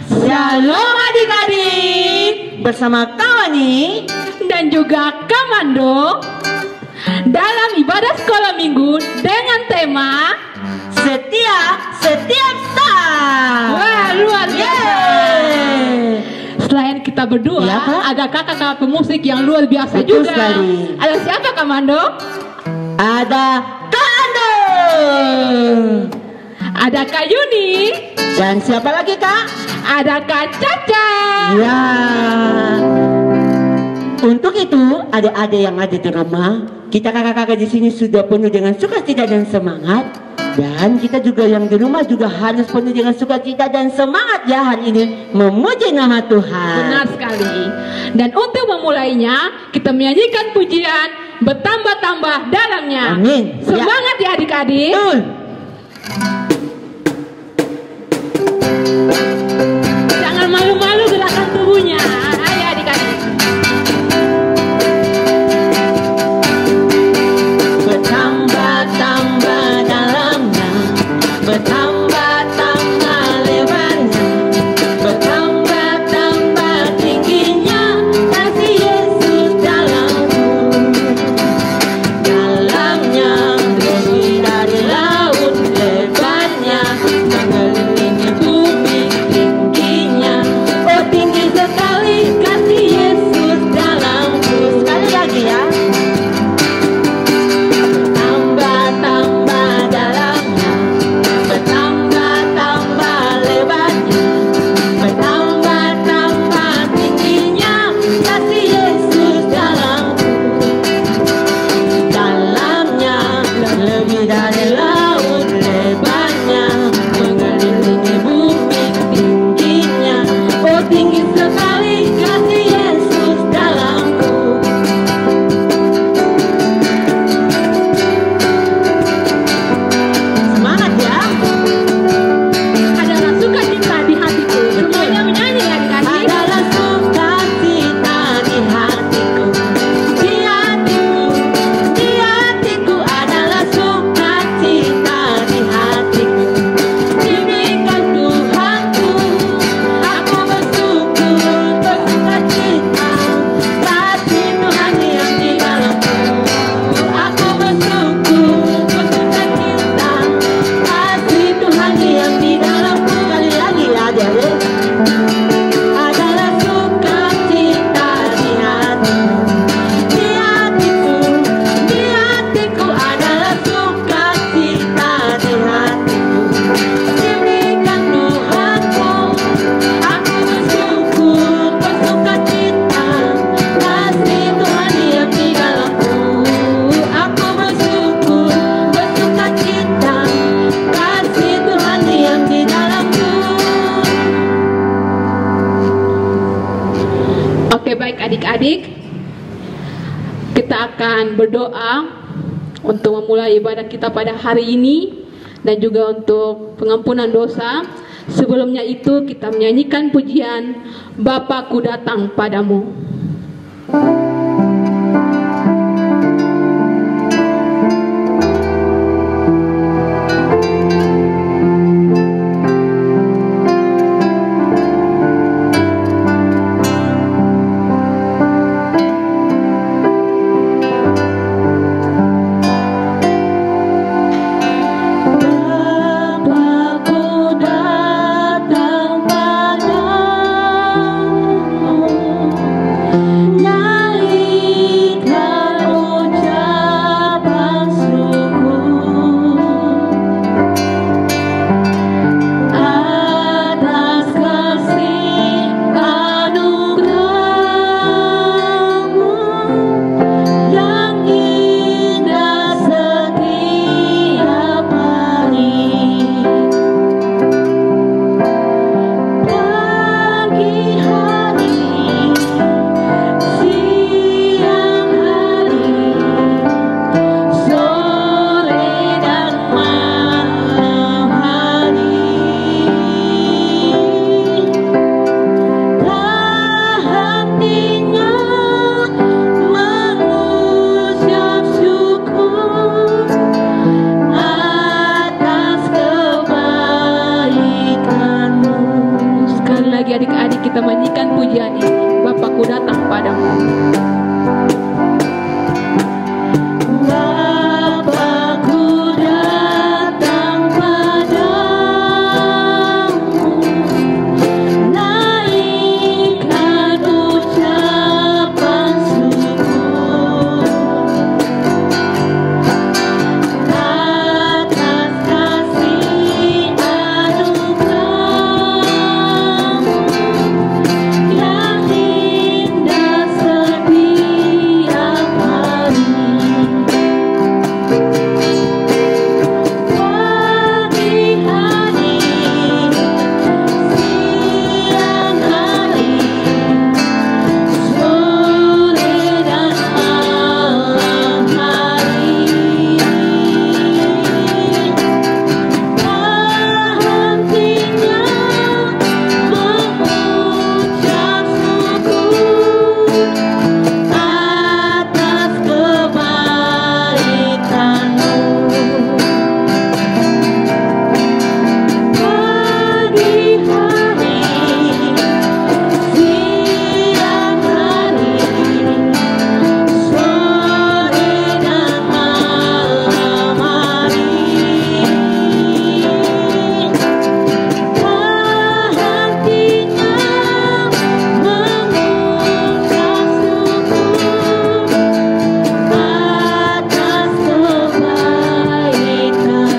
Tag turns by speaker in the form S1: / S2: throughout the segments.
S1: Shalom adik-adik, bersama Kawani
S2: dan juga Kamando dalam ibadah sekolah minggu dengan tema
S1: setiap saat.
S2: Wah, luar biasa. Selain kita berdua,
S1: Ya, Kak?
S2: ada kakak-kakak pemusik yang luar biasa
S1: Betul
S2: juga.
S1: sekali.
S2: Ada siapa, Kamando?
S1: Ada Kando.
S2: Ada Kak Yuni.
S1: Dan siapa lagi, Kak?
S2: Ada Kak Caca.
S1: Ya. Untuk itu, adik-adik yang ada di rumah, kita kakak-kakak di sini sudah penuh dengan sukacita dan semangat. Dan kita juga yang di rumah juga harus penuh dengan sukacita dan semangat ya hari ini memuji nama Tuhan.
S2: Benar sekali. Dan untuk memulainya, kita menyanyikan pujian bertambah-tambah dalamnya.
S1: Amin.
S2: Semangat ya adik-adik.
S1: Betul.
S2: Jangan malu-malu gerakan tubuhnya. Ayo adik-adik.
S1: Bertambah-tambah dalamnya, bertambah-tambah lebarnya, bertambah-tambah tingginya kasih Yesus dalamku. Dalamnya lebih dari laut, lebarnya mengelilingi bumi tingginya. Oh tinggi sekali kasih Yesus dalamku. Sekali lagi ya. Bertambah-tambah dalamnya, bertambah-tambah lebarnya, bertambah-tambah tingginya kasih Yesus dalamku. Dalamnya lebih dari laut, lebarnya mengelilingi bumi tingginya. Oh tinggi sekali kasih Yesus dalamku. Semangat ya.
S2: Adalah sukacita di hatiku. Semuanya menyanyi ya adik-adik.
S1: Adalah sukacita di hatiku, di hatiku, di hatiku adalah sukacita di hatiku. Diberikan Tuhanku, aku bersyukur bersukacita. Kasih Tuhan yang di dalamku, aku bersyukur bersukacita. Kasih Tuhan yang di dalamku. Kali lagi ya adik-adik. Adalah sukacita di hatiku, di hatiku, di hatiku adalah sukacita di hatiku. Diberikan Tuhanku, aku bersyukur bersukacita. Kasih Tuhan yang di dalamku, aku bersyukur bersukacita. Kasih Tuhan yang di dalamku.
S2: Oke, baik adik-adik. Kita akan berdoa untuk memulai ibadah kita pada hari ini dan juga untuk pengampunan dosa. Sebelumnya itu kita menyanyikan pujian Bapakku datang padamu.
S1: Bapakku datang padamu, nyali
S2: lagi adik-adik kita menyanyikan pujian ini. Bapakku datang padamu.
S1: Bapakku datang padamu, naikkan ucapan syukur atas kasih anugerah yang indah setiap hari. Pagi hari, siang hari, sore dan malam hari, tak hentinya mengucap syukur atas kebaikan-Mu. Pagi hari, siang hari, sore dan malam hari, tak hentinya mengucap syukur atas kebaikan-Mu.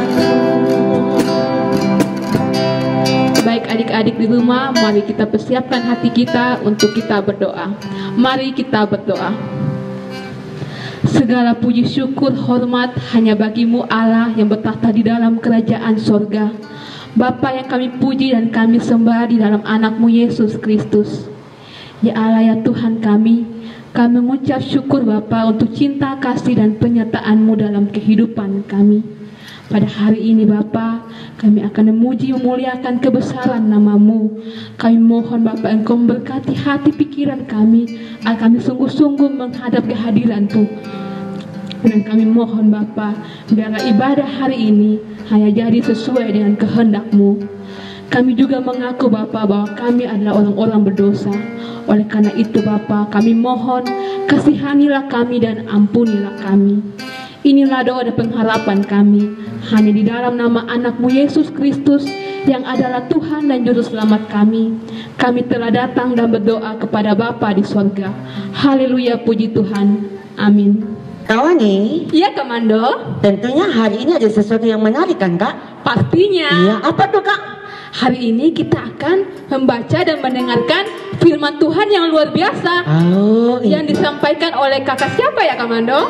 S2: Baik adik-adik di rumah, mari kita persiapkan hati kita untuk kita berdoa. Mari kita berdoa. Segala puji syukur hormat hanya bagi-Mu Allah yang bertahta di dalam kerajaan sorga. Bapa yang kami puji dan kami sembah di dalam anak-Mu Yesus Kristus. Ya Allah ya Tuhan kami mengucap syukur Bapa untuk cinta kasih dan penyertaan-Mu dalam kehidupan kami. Pada hari ini Bapa, kami akan memuji memuliakan kebesaran nama-Mu. Kami mohon Bapa Engkau memberkati hati pikiran kami, agar kami sungguh-sungguh menghadap kehadiran-Mu. Dan kami mohon Bapa, biarlah ibadah hari ini hanya jadi sesuai dengan kehendak-Mu. Kami juga mengaku Bapa bahwa kami adalah orang-orang berdosa. Oleh karena itu Bapa, kami mohon kasihanilah kami dan ampunilah kami. Inilah doa dan pengharapan kami, hanya di dalam nama anak-Mu Yesus Kristus yang adalah Tuhan dan Juru Selamat kami. Kami telah datang dan berdoa kepada Bapa di sorga. Haleluya, puji Tuhan. Amin.
S1: Kawani,
S2: Iya Komando,
S1: tentunya hari ini ada sesuatu yang menarik kan Kak?
S2: pastinya.
S1: Iya, apa tuh Kak?
S2: Hari ini kita akan membaca dan mendengarkan firman Tuhan yang luar biasa
S1: Oh,
S2: yang disampaikan oleh kakak siapa ya Komando?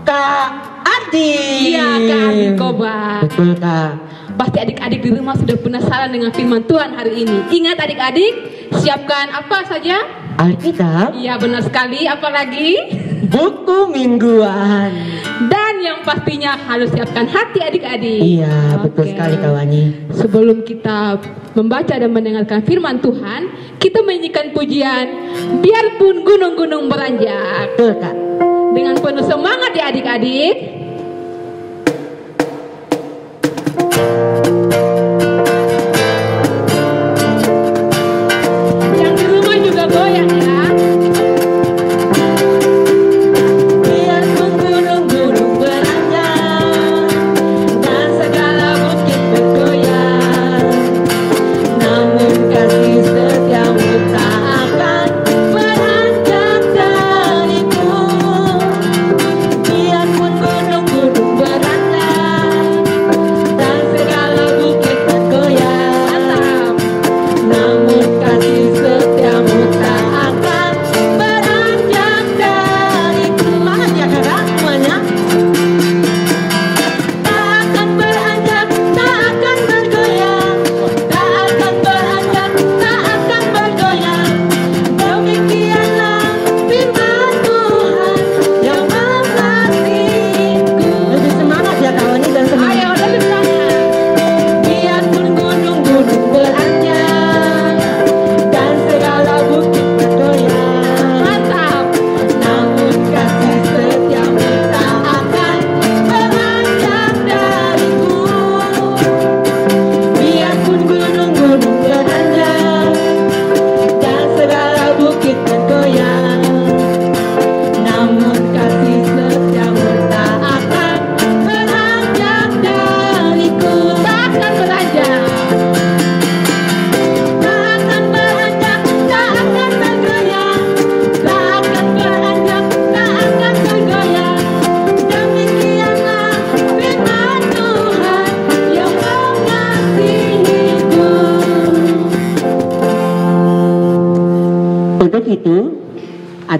S1: Kak Adi.
S2: Iya, Kak Adi Kobar.
S1: Betul Kak.
S2: Pasti adik-adik di rumah sudah penasaran dengan firman Tuhan hari ini. Ingat adik-adik, siapkan apa saja?
S1: Alkitab,
S2: Iya benar sekali, apalagi?
S1: buku mingguan.
S2: Dan yang pastinya harus siapkan hati adik-adik.
S1: Iya, betul
S2: Oke.
S1: sekali Kawani.
S2: Sebelum kita membaca dan mendengarkan firman Tuhan, kita menyanyikan pujian Biarpun Gunung-Gunung Beranjak.
S1: Betul Kak.
S2: Dengan penuh semangat ya adik-adik. Yang di rumah juga goyang ya.
S1: Biarpun gunung-gunung beranjak dan segala bukit bergoyang, namun kasih setiamu tak akan beranjak dariku. Biarpun gunung-gunung beranjak dan segala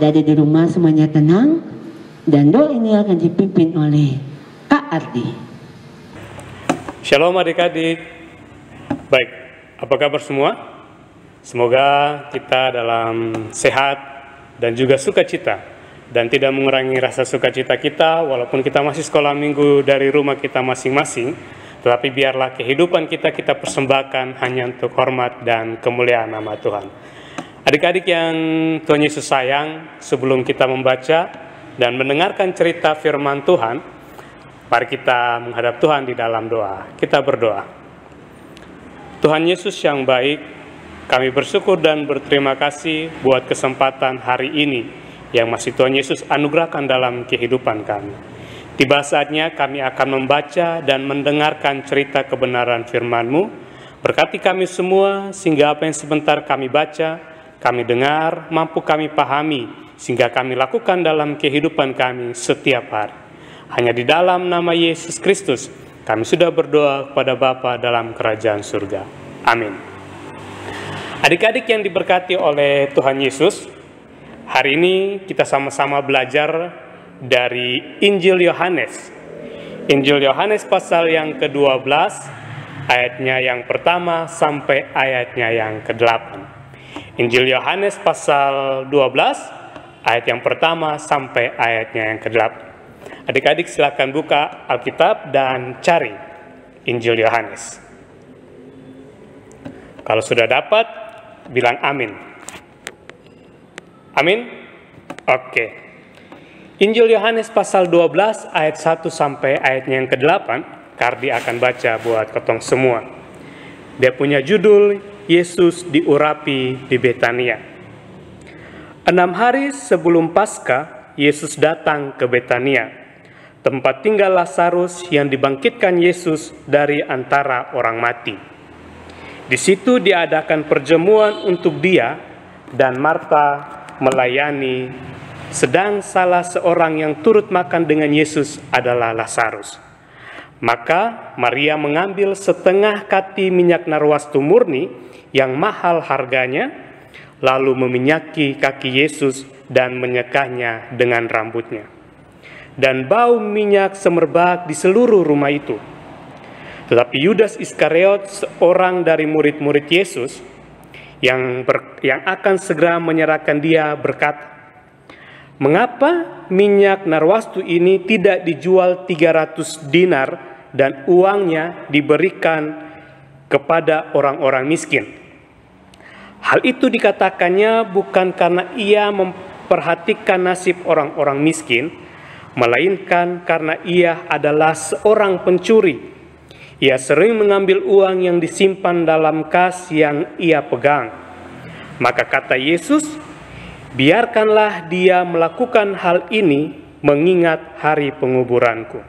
S1: adik-adik di rumah semuanya tenang, dan doa ini akan dipimpin oleh Kak Ardi.
S3: Shalom adik-adik. Baik, apa kabar semua? Semoga kita dalam sehat dan juga sukacita, dan tidak mengurangi rasa sukacita kita walaupun kita masih sekolah minggu dari rumah kita masing-masing. Tetapi biarlah kehidupan kita persembahkan hanya untuk hormat dan kemuliaan nama Tuhan. Adik-adik yang Tuhan Yesus sayang, sebelum kita membaca dan mendengarkan cerita firman Tuhan, mari kita menghadap Tuhan di dalam doa. Kita berdoa. Tuhan Yesus yang baik, kami bersyukur dan berterima kasih buat kesempatan hari ini yang masih Tuhan Yesus anugerahkan dalam kehidupan kami. Tiba saatnya kami akan membaca dan mendengarkan cerita kebenaran firman-Mu. Berkati kami semua, sehingga apa yang sebentar kami baca, kami dengar, mampu kami pahami, sehingga kami lakukan dalam kehidupan kami setiap hari. Hanya di dalam nama Yesus Kristus, kami sudah berdoa kepada Bapa dalam kerajaan surga. Amin. Adik-adik yang diberkati oleh Tuhan Yesus, hari ini kita sama-sama belajar dari Injil Yohanes. Injil Yohanes pasal yang ke-12, ayatnya yang pertama sampai ayatnya yang ke-8. Injil Yohanes pasal 12, ayat yang pertama sampai ayatnya yang ke-8. Adik-adik silakan buka Alkitab dan cari Injil Yohanes. Kalau sudah dapat, bilang amin. Amin? Oke. Injil Yohanes pasal 12 ayat 1 sampai ayatnya yang ke-8, Kardi akan baca buat ketong semua. Dia punya judul, Yesus diurapi di Betania. 6 hari sebelum Paskah, Yesus datang ke Betania, tempat tinggal Lazarus yang dibangkitkan Yesus dari antara orang mati. Di situ diadakan perjamuan untuk dia, dan Marta melayani, sedang salah seorang yang turut makan dengan Yesus adalah Lazarus. Maka Maria mengambil setengah kati minyak narwastu murni yang mahal harganya, lalu meminyaki kaki Yesus dan menyekahnya dengan rambutnya. Dan bau minyak semerbak di seluruh rumah itu. Tetapi Yudas Iskariot, seorang dari murid-murid Yesus, yang akan segera menyerahkan dia, berkata, "Mengapa minyak narwastu ini tidak dijual 300 dinar dan uangnya diberikan kepada orang-orang miskin?" Hal itu dikatakannya bukan karena ia memperhatikan nasib orang-orang miskin, melainkan karena ia adalah seorang pencuri. Ia sering mengambil uang yang disimpan dalam kas yang ia pegang. Maka kata Yesus, "Biarkanlah dia melakukan hal ini mengingat hari penguburanku.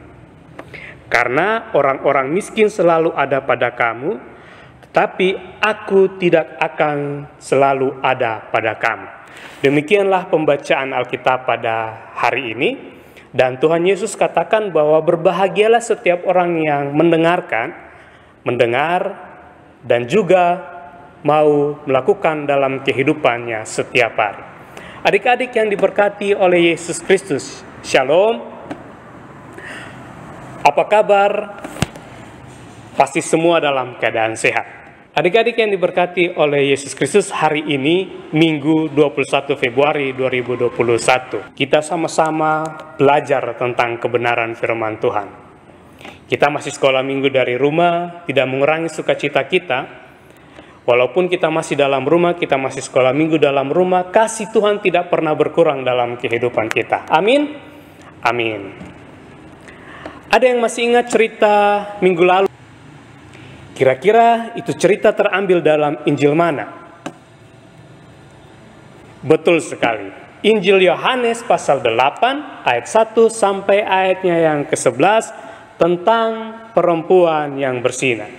S3: Karena orang-orang miskin selalu ada pada kamu, tetapi aku tidak akan selalu ada pada kamu." Demikianlah pembacaan Alkitab pada hari ini. Dan Tuhan Yesus katakan bahwa berbahagialah setiap orang yang mendengar, dan juga mau melakukan dalam kehidupannya setiap hari. Adik-adik yang diberkati oleh Yesus Kristus, Shalom. Apa kabar? Pasti semua dalam keadaan sehat. Adik-adik yang diberkati oleh Yesus Kristus, hari ini Minggu 21 Februari 2021. Kita sama-sama belajar tentang kebenaran firman Tuhan. Kita masih sekolah minggu dari rumah, tidak mengurangi sukacita kita. Walaupun kita masih dalam rumah, kita masih sekolah minggu dalam rumah, kasih Tuhan tidak pernah berkurang dalam kehidupan kita. Amin? Amin. Ada yang masih ingat cerita minggu lalu? Kira-kira itu cerita terambil dalam Injil mana? Betul sekali. Injil Yohanes pasal 8 ayat 1 sampai ayatnya yang ke-11 tentang perempuan yang bersinar.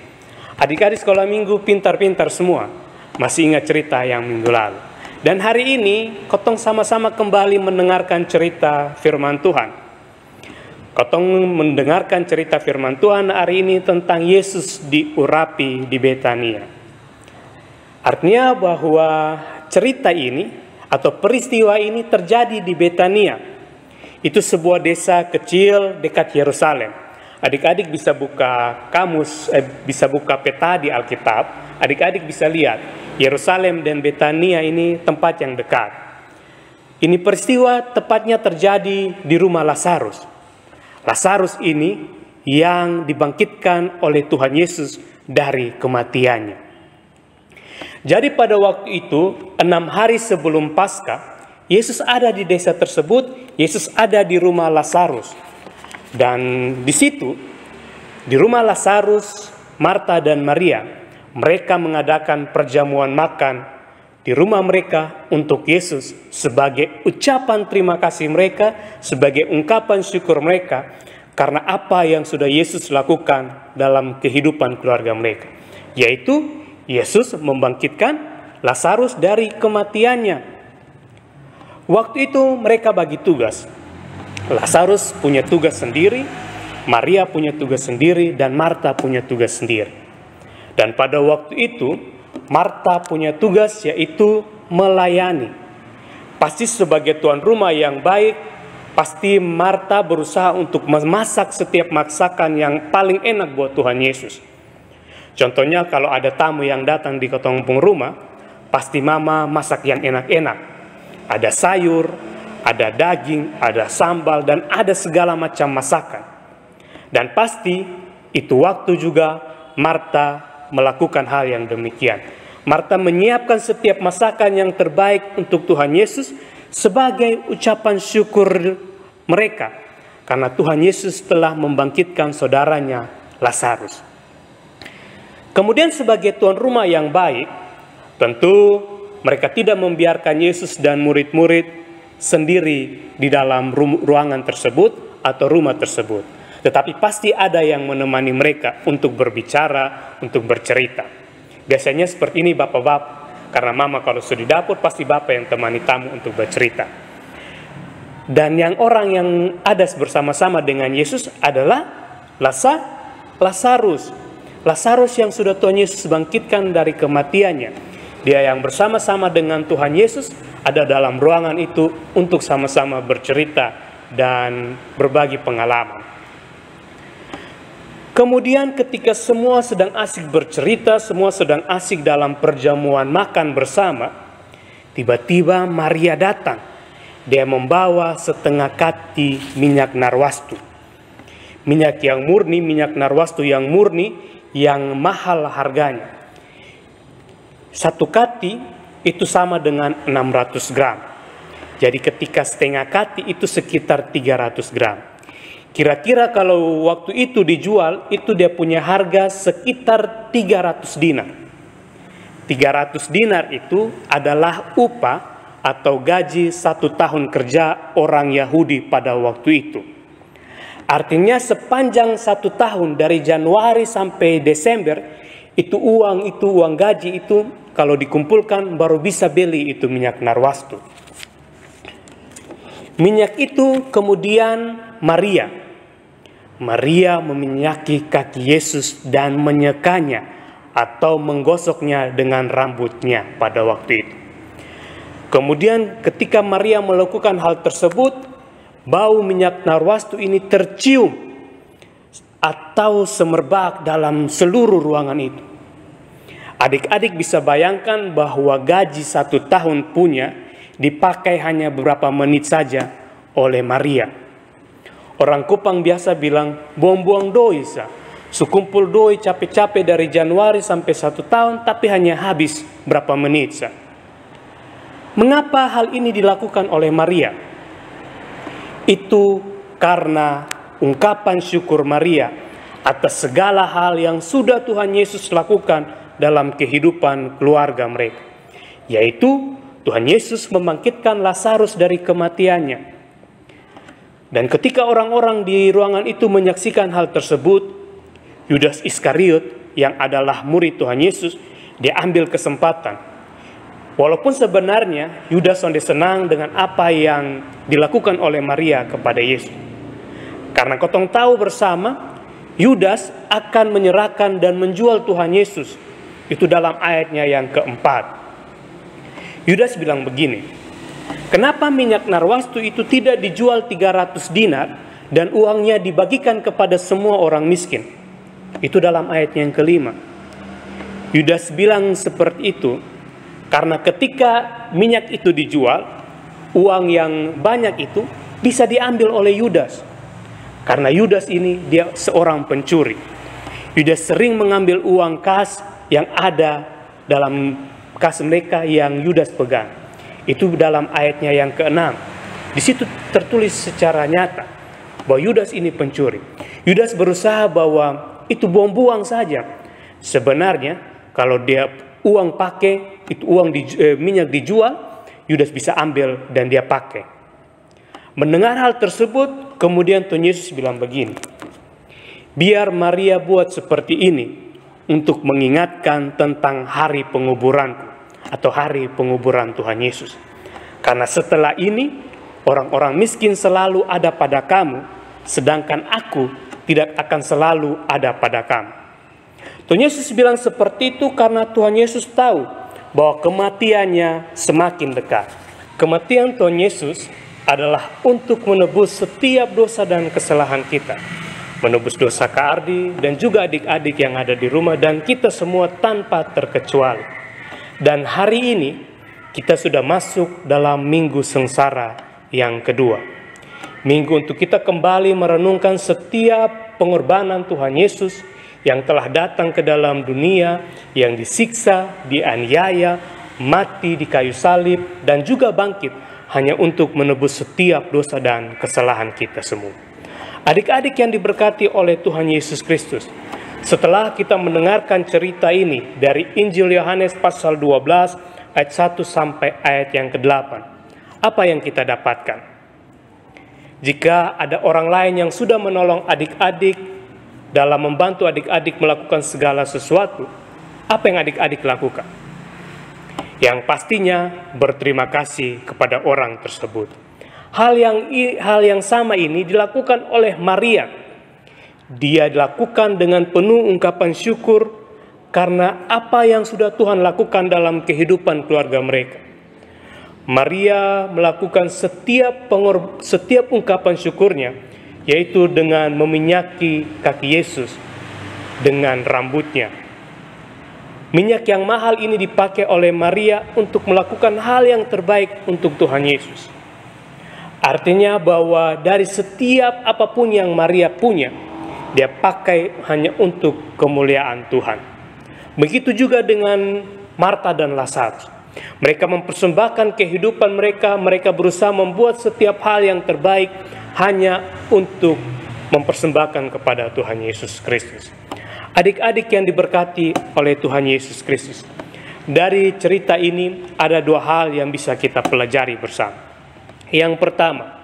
S3: Adik-adik sekolah minggu pintar-pintar semua. Masih ingat cerita yang minggu lalu. Dan hari ini kotong sama-sama kembali mendengarkan cerita firman Tuhan. Kotong mendengarkan cerita firman Tuhan hari ini tentang Yesus diurapi di Betania. Artinya bahwa cerita ini atau peristiwa ini terjadi di Betania. Itu sebuah desa kecil dekat Yerusalem. Adik-adik bisa buka kamus, bisa buka peta di Alkitab. Adik-adik bisa lihat Yerusalem dan Betania ini tempat yang dekat. Ini peristiwa tepatnya terjadi di rumah Lazarus. Lazarus ini yang dibangkitkan oleh Tuhan Yesus dari kematiannya. Jadi pada waktu itu, 6 hari sebelum Paskah, Yesus ada di desa tersebut, Yesus ada di rumah Lazarus. Dan di situ, di rumah Lazarus, Marta dan Maria, mereka mengadakan perjamuan makan di rumah mereka untuk Yesus sebagai ucapan terima kasih mereka, sebagai ungkapan syukur mereka karena apa yang sudah Yesus lakukan dalam kehidupan keluarga mereka, yaitu Yesus membangkitkan Lazarus dari kematiannya. Waktu itu mereka bagi tugas. Lazarus punya tugas sendiri, Maria punya tugas sendiri, dan Marta punya tugas sendiri. Dan pada waktu itu, Marta punya tugas yaitu melayani. Pasti sebagai tuan rumah yang baik, pasti Marta berusaha untuk memasak setiap masakan yang paling enak buat Tuhan Yesus. Contohnya kalau ada tamu yang datang di ketongpung rumah, pasti mama masak yang enak-enak. Ada sayur, ada daging, ada sambal, dan ada segala macam masakan. Dan pasti itu waktu juga Marta melakukan hal yang demikian. Marta menyiapkan setiap masakan yang terbaik untuk Tuhan Yesus sebagai ucapan syukur mereka karena Tuhan Yesus telah membangkitkan saudaranya Lazarus. Kemudian sebagai tuan rumah yang baik, tentu mereka tidak membiarkan Yesus dan murid-murid sendiri di dalam ruangan tersebut atau rumah tersebut. Tetapi pasti ada yang menemani mereka untuk berbicara, untuk bercerita. Biasanya seperti ini bapak-bapak, karena mama kalau sudah di dapur pasti bapak yang temani tamu untuk bercerita. Dan yang orang yang ada bersama-sama dengan Yesus adalah Lazarus. Lazarus yang sudah Tuhan Yesus bangkitkan dari kematiannya. Dia yang bersama-sama dengan Tuhan Yesus ada dalam ruangan itu untuk sama-sama bercerita dan berbagi pengalaman. Kemudian ketika semua sedang asik bercerita, semua sedang asik dalam perjamuan makan bersama, tiba-tiba Maria datang. Dia membawa setengah kati minyak narwastu. Minyak yang murni, minyak narwastu yang murni, yang mahal harganya. Satu kati itu sama dengan 600 gram. Jadi ketika setengah kati itu sekitar 300 gram. Kira-kira kalau waktu itu dijual, itu dia punya harga sekitar 300 dinar. 300 dinar itu adalah upah atau gaji 1 tahun kerja orang Yahudi pada waktu itu. Artinya sepanjang 1 tahun dari Januari sampai Desember, itu uang gaji itu kalau dikumpulkan baru bisa beli itu minyak narwastu. Minyak itu kemudian Maria meminyaki kaki Yesus dan menyekanya atau menggosoknya dengan rambutnya pada waktu itu. Kemudian ketika Maria melakukan hal tersebut, bau minyak narwastu ini tercium atau semerbak dalam seluruh ruangan itu. Adik-adik bisa bayangkan bahwa gaji 1 tahun punya dipakai hanya beberapa menit saja oleh Maria. Orang Kupang biasa bilang, buang-buang doi sa. Sekumpul doi capek-capek dari Januari sampai 1 tahun, tapi hanya habis berapa menit sa. Mengapa hal ini dilakukan oleh Maria? Itu karena ungkapan syukur Maria atas segala hal yang sudah Tuhan Yesus lakukan dalam kehidupan keluarga mereka. Yaitu Tuhan Yesus membangkitkan Lazarus dari kematiannya. Dan ketika orang-orang di ruangan itu menyaksikan hal tersebut, Yudas Iskariot yang adalah murid Tuhan Yesus, dia ambil kesempatan. Walaupun sebenarnya Yudas sudah senang dengan apa yang dilakukan oleh Maria kepada Yesus. Karena kotong tahu bersama, Yudas akan menyerahkan dan menjual Tuhan Yesus. Itu dalam ayatnya yang keempat. Yudas bilang begini, Kenapa minyak narwastu itu tidak dijual 300 dinar dan uangnya dibagikan kepada semua orang miskin? Itu dalam ayat yang kelima. Yudas bilang seperti itu karena ketika minyak itu dijual, uang yang banyak itu bisa diambil oleh Yudas. Karena Yudas ini dia seorang pencuri. Yudas sering mengambil uang kas yang ada dalam kas mereka yang Yudas pegang. Itu dalam ayatnya yang ke-6. Di situ tertulis secara nyata bahwa Yudas ini pencuri. Yudas berusaha bahwa itu buang-buang saja. Sebenarnya kalau dia uang pakai, itu uang minyak dijual, Yudas bisa ambil dan dia pakai. Mendengar hal tersebut, kemudian Tuhan Yesus bilang begini, biar Maria buat seperti ini untuk mengingatkan tentang hari penguburanku atau hari penguburan Tuhan Yesus. Karena setelah ini, orang-orang miskin selalu ada pada kamu, sedangkan aku tidak akan selalu ada pada kamu. Tuhan Yesus bilang seperti itu karena Tuhan Yesus tahu bahwa kematiannya semakin dekat. Kematian Tuhan Yesus adalah untuk menebus setiap dosa dan kesalahan kita. Menebus dosa Kak Ardi dan juga adik-adik yang ada di rumah dan kita semua tanpa terkecuali. Dan hari ini kita sudah masuk dalam minggu sengsara yang kedua. Minggu untuk kita kembali merenungkan setiap pengorbanan Tuhan Yesus yang telah datang ke dalam dunia, yang disiksa, dianiaya, mati di kayu salib, dan juga bangkit hanya untuk menebus setiap dosa dan kesalahan kita semua. Adik-adik yang diberkati oleh Tuhan Yesus Kristus, setelah kita mendengarkan cerita ini dari Injil Yohanes pasal 12 ayat 1 sampai ayat yang ke-8, apa yang kita dapatkan? Jika ada orang lain yang sudah menolong adik-adik dalam membantu adik-adik melakukan segala sesuatu, apa yang adik-adik lakukan? Yang pastinya berterima kasih kepada orang tersebut. Hal yang sama ini dilakukan oleh Maria. Dia dilakukan dengan penuh ungkapan syukur karena apa yang sudah Tuhan lakukan dalam kehidupan keluarga mereka. Maria melakukan setiap ungkapan syukurnya, yaitu dengan meminyaki kaki Yesus dengan rambutnya. Minyak yang mahal ini dipakai oleh Maria untuk melakukan hal yang terbaik untuk Tuhan Yesus. Artinya bahwa dari setiap apapun yang Maria punya, dia pakai hanya untuk kemuliaan Tuhan. Begitu juga dengan Marta dan Lazarus. Mereka mempersembahkan kehidupan mereka, mereka berusaha membuat setiap hal yang terbaik hanya untuk mempersembahkan kepada Tuhan Yesus Kristus. Adik-adik yang diberkati oleh Tuhan Yesus Kristus, dari cerita ini ada dua hal yang bisa kita pelajari bersama. Yang pertama,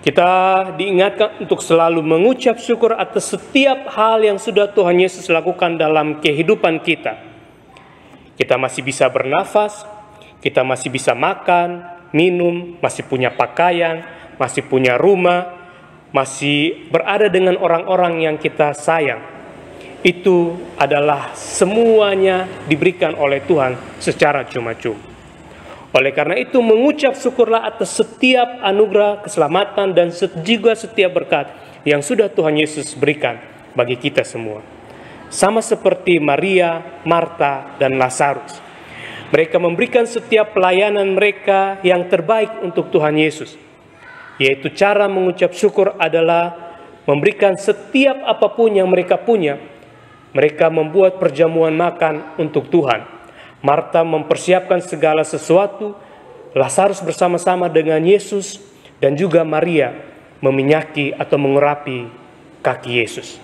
S3: kita diingatkan untuk selalu mengucap syukur atas setiap hal yang sudah Tuhan Yesus lakukan dalam kehidupan kita. Kita masih bisa bernafas, kita masih bisa makan, minum, masih punya pakaian, masih punya rumah, masih berada dengan orang-orang yang kita sayang. Itu adalah semuanya diberikan oleh Tuhan secara cuma-cuma. Oleh karena itu mengucap syukurlah atas setiap anugerah, keselamatan, dan juga setiap berkat yang sudah Tuhan Yesus berikan bagi kita semua. Sama seperti Maria, Marta, dan Lazarus. Mereka memberikan setiap pelayanan mereka yang terbaik untuk Tuhan Yesus. Yaitu cara mengucap syukur adalah memberikan setiap apapun yang mereka punya. Mereka membuat perjamuan makan untuk Tuhan. Marta mempersiapkan segala sesuatu. Lazarus bersama-sama dengan Yesus. Dan juga Maria meminyaki atau mengurapi kaki Yesus.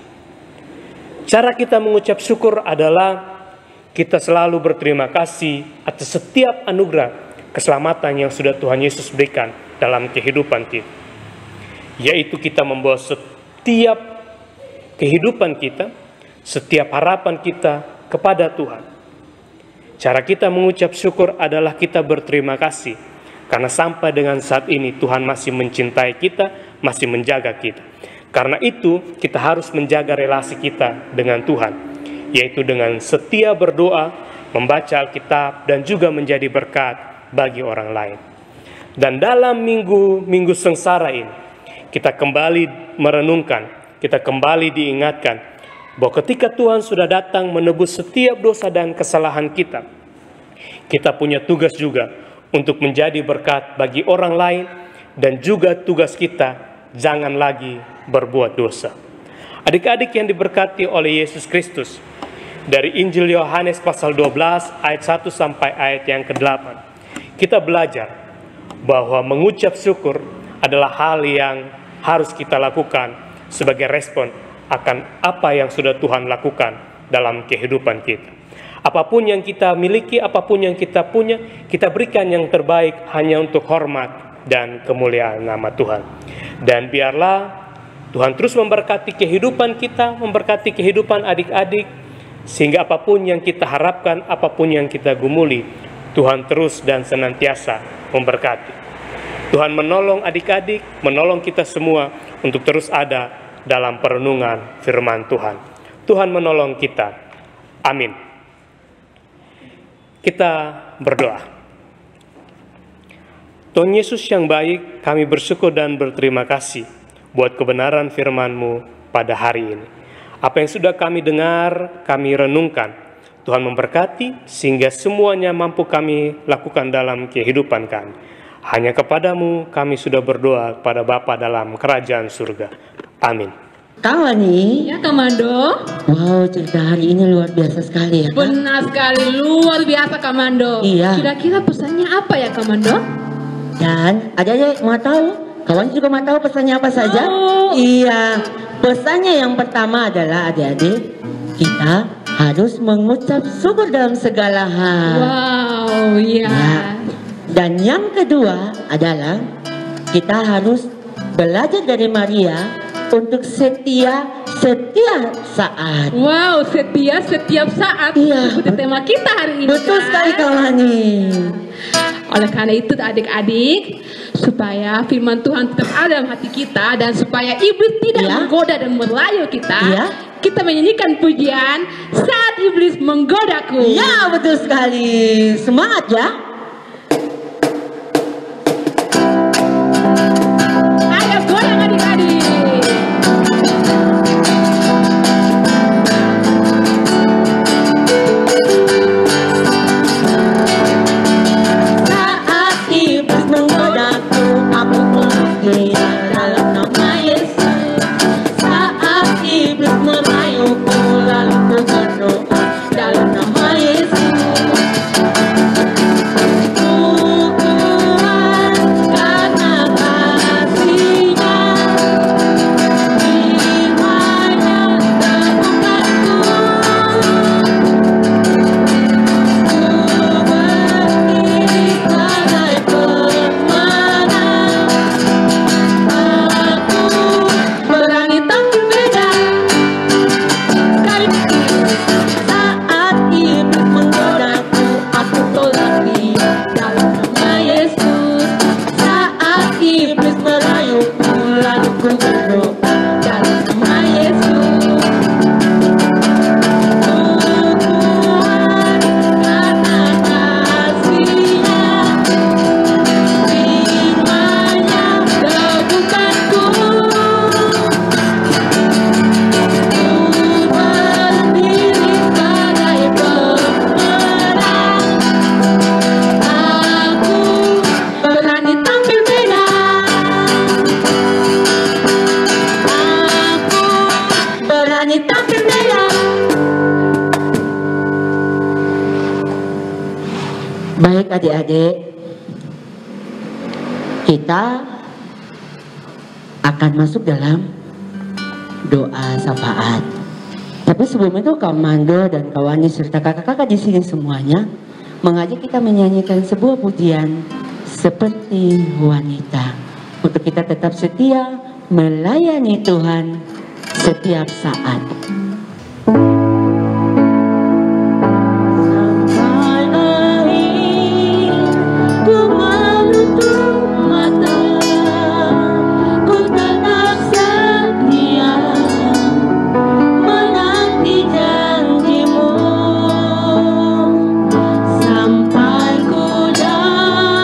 S3: Cara kita mengucap syukur adalah kita selalu berterima kasih atas setiap anugerah keselamatan yang sudah Tuhan Yesus berikan dalam kehidupan kita. Yaitu kita membawa setiap kehidupan kita, setiap harapan kita kepada Tuhan. Cara kita mengucap syukur adalah kita berterima kasih. Karena sampai dengan saat ini Tuhan masih mencintai kita, masih menjaga kita. Karena itu kita harus menjaga relasi kita dengan Tuhan. Yaitu dengan setia berdoa, membaca Alkitab, dan juga menjadi berkat bagi orang lain. Dan dalam minggu sengsara ini, kita kembali merenungkan, kita kembali diingatkan bahwa ketika Tuhan sudah datang menebus setiap dosa dan kesalahan kita, kita punya tugas juga untuk menjadi berkat bagi orang lain, dan juga tugas kita jangan lagi berbuat dosa. Adik-adik yang diberkati oleh Yesus Kristus, dari Injil Yohanes pasal 12 ayat 1 sampai ayat yang ke-8, kita belajar bahwa mengucap syukur adalah hal yang harus kita lakukan sebagai respon akan apa yang sudah Tuhan lakukan dalam kehidupan kita. Apapun yang kita miliki, apapun yang kita punya, kita berikan yang terbaik hanya untuk hormat dan kemuliaan nama Tuhan. Dan biarlah Tuhan terus memberkati kehidupan kita, memberkati kehidupan adik-adik, sehingga apapun yang kita harapkan, apapun yang kita gumuli, Tuhan terus dan senantiasa memberkati. Tuhan menolong adik-adik, menolong kita semua untuk terus ada dalam perenungan firman Tuhan. Tuhan menolong kita. Amin. Kita berdoa. Tuhan Yesus yang baik, kami bersyukur dan berterima kasih buat kebenaran firman-Mu pada hari ini. Apa yang sudah kami dengar, kami renungkan. Tuhan memberkati sehingga semuanya mampu kami lakukan dalam kehidupan kami. Hanya kepadamu kami sudah berdoa kepada Bapa dalam kerajaan surga. Amin.
S1: Kawan nih.
S2: Ya, Kamando.
S1: Wow, cerita hari ini luar biasa sekali ya.
S2: Benar sekali, luar biasa, Kamando.
S1: Iya.
S2: Kira-kira pesannya apa ya, Kamando?
S1: Dan adik-adik mau tahu? Kawan juga mau tahu pesannya apa saja?
S2: Oh.
S1: Iya. Pesannya yang pertama adalah adik-adik, kita harus mengucap syukur dalam segala hal.
S2: Wow, iya.
S1: Ya. Dan yang kedua adalah kita harus belajar dari Maria untuk setia setiap saat.
S2: Wow, setia setiap saat.
S1: Iya.
S2: Itu tema kita hari ini.
S1: Betul
S2: kan?
S1: sekali kawan nih.
S2: Oleh karena itu adik-adik, supaya firman Tuhan tetap ada dalam hati kita dan supaya iblis tidak
S1: Iya.
S2: menggoda dan merayu kita,
S1: Iya.
S2: kita menyanyikan pujian Saat Iblis Menggodaku.
S1: Ya, betul sekali. Semangat ya.
S2: Ayo goyang adik-adik.
S1: Saat iblis menggodaku, aku percaya dalam nama Yesus. Saat iblis merayuku, lalu ku berdoa dalam nama Yesus. Baik adik-adik, kita akan masuk dalam doa syafaat. Tapi sebelum itu Kamando dan kawannya serta kakak-kakak di sini semuanya mengajak kita menyanyikan sebuah pujian seperti wanita untuk kita tetap setia melayani Tuhan setiap saat.
S4: Sampai ku dapatkan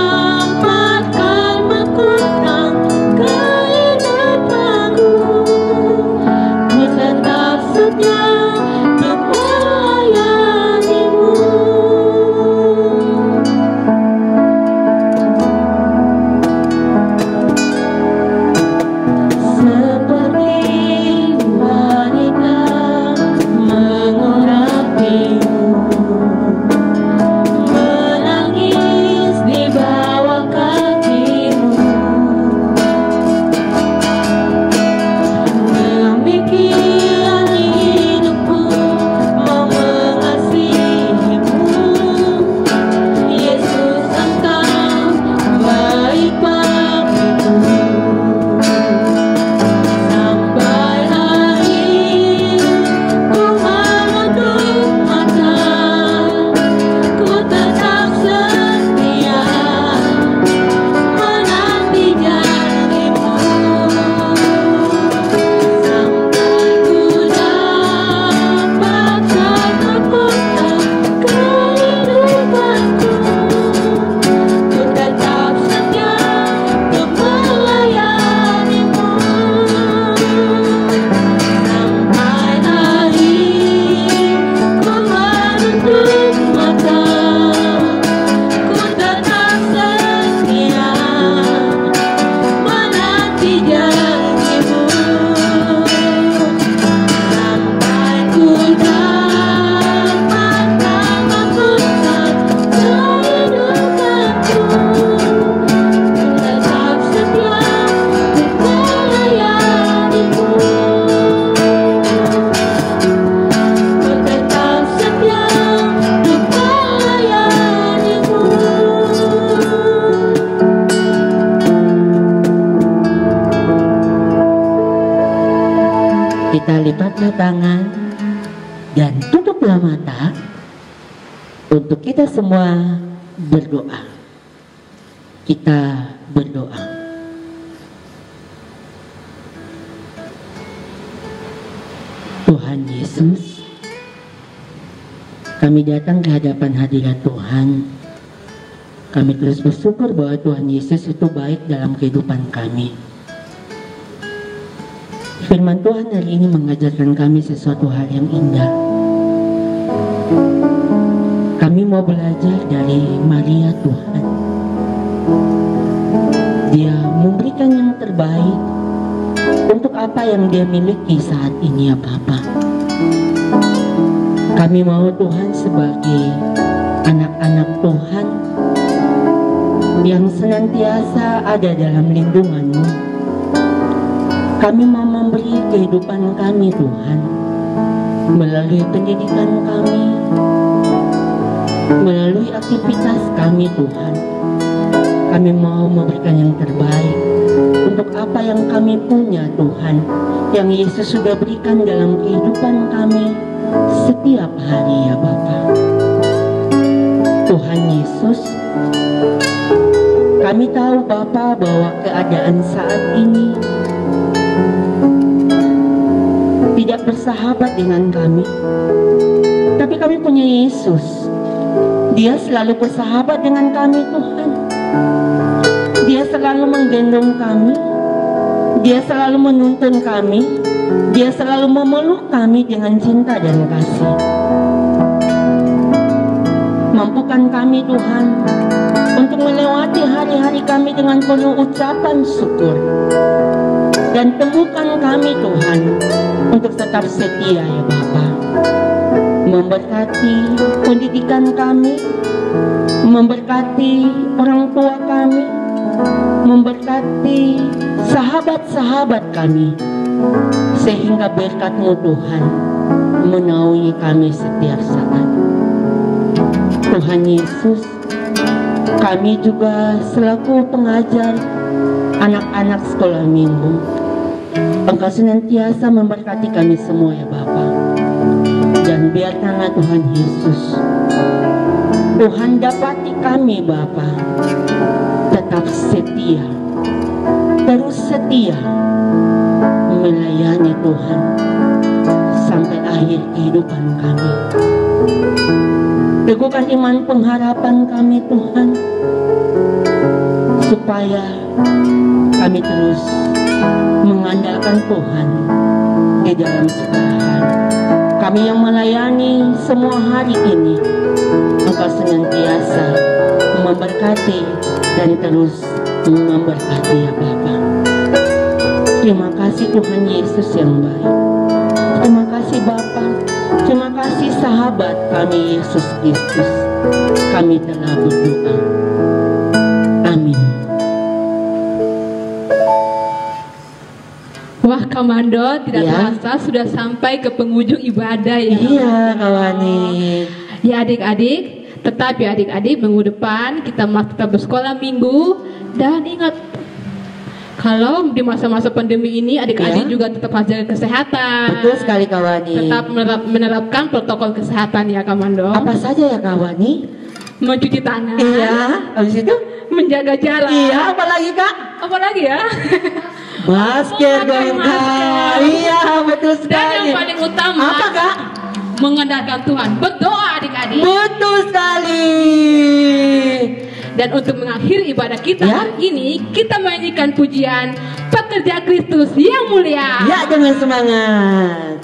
S1: kita lipatlah tangan dan tutuplah mata untuk kita semua berdoa. Kita berdoa. Tuhan Yesus, kami datang ke hadapan hadirat Tuhan. Kami terus bersyukur bahwa Tuhan Yesus itu baik dalam kehidupan kami. Firman Tuhan hari ini mengajarkan kami sesuatu hal yang indah. Kami mau belajar dari Maria Tuhan. Dia memberikan yang terbaik untuk apa yang dia miliki saat ini ya Bapa. Kami mau Tuhan sebagai anak-anak Tuhan yang senantiasa ada dalam lindungan-Mu. Kami mau memberi kehidupan kami Tuhan, melalui pendidikan kami, melalui aktivitas kami Tuhan. Kami mau memberikan yang terbaik untuk apa yang kami punya Tuhan, yang Yesus sudah berikan dalam kehidupan kami setiap hari ya Bapa. Tuhan Yesus, kami tahu Bapa bahwa keadaan saat ini tidak bersahabat dengan kami, tapi kami punya Yesus. Dia selalu bersahabat dengan kami Tuhan. Dia selalu menggendong kami. Dia selalu menuntun kami. Dia selalu memeluk kami dengan cinta dan kasih. Mampukan kami Tuhan untuk melewati hari-hari kami dengan penuh ucapan syukur. Dan temukan kami Tuhan untuk tetap setia ya Bapa. Memberkati pendidikan kami, memberkati orang tua kami, memberkati sahabat-sahabat kami, sehingga berkat-Mu Tuhan menaungi kami setiap saat. Tuhan Yesus, kami juga selaku pengajar anak-anak sekolah minggu, Engkau senantiasa memberkati kami semua ya Bapa. Dan biarkanlah Tuhan Yesus, Tuhan dapati kami Bapa tetap setia, terus setia melayani Tuhan sampai akhir kehidupan kami. Teguhkan iman pengharapan kami Tuhan, supaya kami terus mengandalkan Tuhan di dalam segala hal. Kami yang melayani semua hari ini, Engkau senantiasa memberkati dan terus memberkati ya Bapa. Terima kasih Tuhan Yesus yang baik. Terima kasih Bapa. Terima kasih sahabat kami Yesus Kristus. Kami telah berdoa. Amin.
S2: Wah Kamando, tidak terasa sudah sampai ke penghujung ibadah ya.
S1: Iya Kawani.
S2: Ya adik-adik, tetapi adik-adik minggu depan kita masih tetap bersekolah minggu. Dan ingat, kalau di masa-masa pandemi ini adik-adik juga tetap jaga kesehatan.
S1: Betul sekali Kawani.
S2: Tetap menerapkan protokol kesehatan ya Kamando.
S1: Apa saja ya Kawani?
S2: Mencuci tangan.
S1: Iya, habis itu
S2: menjaga jarak.
S1: Iya, apalagi Kak?
S2: Apalagi ya?
S1: Masker dong Kak. Iya, betul
S2: Dan
S1: sekali.
S2: yang paling utama,
S1: apa Kak?
S2: mengandalkan Tuhan. Berdoa adik-adik.
S1: Betul sekali.
S2: Dan untuk mengakhiri ibadah kita hari ini, kita menyanyikan pujian Pekerja Kristus yang Mulia.
S1: Ya, dengan semangat.